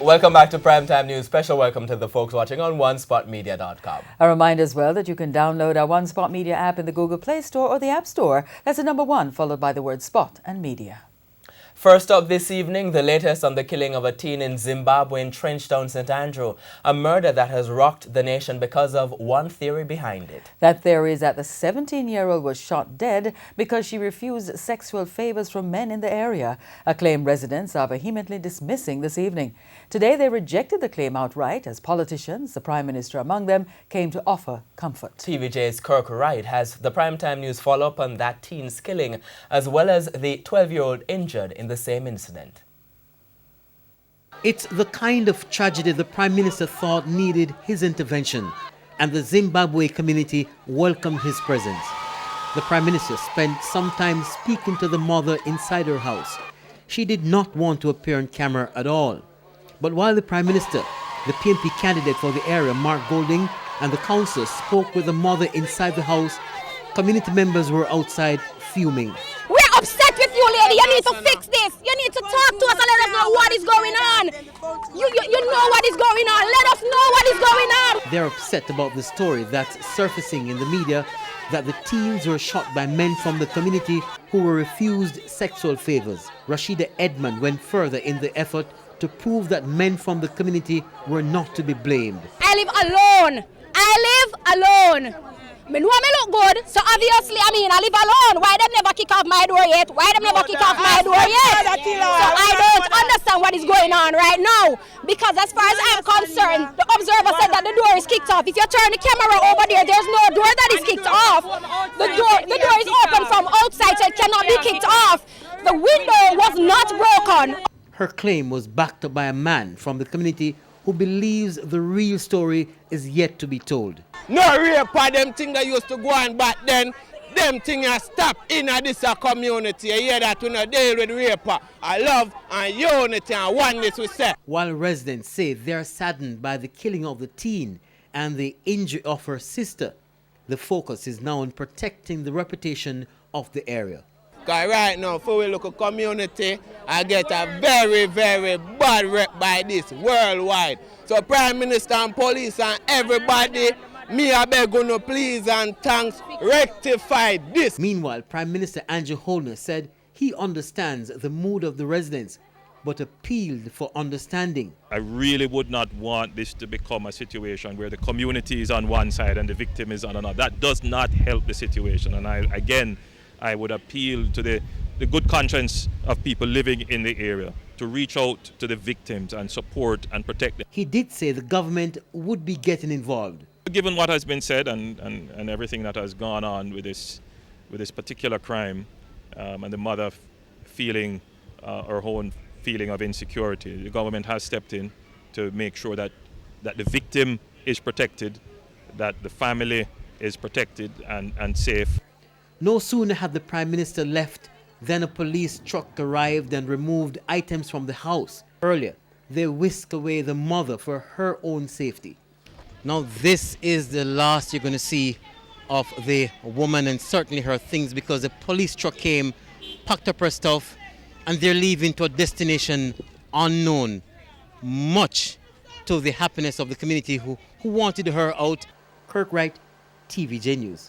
Welcome back to Primetime News. Special welcome to the folks watching on onespotmedia.com. A reminder as well that you can download our One Spot Media app in the Google Play Store or the App Store. That's the number 1 followed by the word Spot and Media. First up this evening, the latest on the killing of a teen in Zimbabwe in Trenchtown, St. Andrew. A murder that has rocked the nation because of one theory behind it. That theory is that the 17-year-old was shot dead because she refused sexual favors from men in the area, a claim residents are vehemently dismissing this evening. Today they rejected the claim outright as politicians, the Prime Minister among them, came to offer comfort. TVJ's Kirk Wright has the Primetime News follow-up on that teen's killing, as well as the 12-year-old injured in the same incident. It's the kind of tragedy the Prime Minister thought needed his intervention, and the Zimbabwe community welcomed his presence. The Prime Minister spent some time speaking to the mother inside her house. She did not want to appear on camera at all. But while the Prime Minister, the PNP candidate for the area, Mark Golding, and the councillor spoke with the mother inside the house, community members were outside fuming. We're upset with you, lady. You need to fix this. You need to talk to us and let us know what is going on. You know what is going on. Let us know what is going on. They're upset about the story that's surfacing in the media that the teens were shot by men from the community who were refused sexual favors. Rashida Edmond went further in the effort to prove that men from the community were not to be blamed. I live alone. Me know me look good, so obviously, I live alone. Why them never kick off my door yet? So I don't understand what is going on right now. Because as far as I'm concerned, the observer said that the door is kicked off. If you turn the camera over there, there's no door that is kicked off. The door is open from outside, so it cannot be kicked off. The window was not broken. Her claim was backed up by a man from the community who believes the real story is yet to be told. No rape for them thing that used to go on back then. Them thing are stop in this community. You hear that we not deal with rape. I love and unity and oneness we say. While residents say they're saddened by the killing of the teen and the injury of her sister, the focus is now on protecting the reputation of the area. Because right now, for we look at community, I get a very, very bad rep by this worldwide. So Prime Minister and police and everybody, me I beg you please and thanks, rectify this. Meanwhile, Prime Minister Andrew Holness said he understands the mood of the residents, but appealed for understanding. I really would not want this to become a situation where the community is on one side and the victim is on another. That does not help the situation. And I would appeal to the good conscience of people living in the area to reach out to the victims and support and protect them. He did say the government would be getting involved. Given what has been said and everything that has gone on with this particular crime and the mother feeling her own feeling of insecurity, the government has stepped in to make sure that the victim is protected, that the family is protected and safe. No sooner had the Prime Minister left than a police truck arrived and removed items from the house. Earlier, they whisked away the mother for her own safety. Now this is the last you're going to see of the woman and certainly her things, because the police truck came, packed up her stuff, and they're leaving to a destination unknown, much to the happiness of the community who wanted her out. Kirk Wright, TVJ News.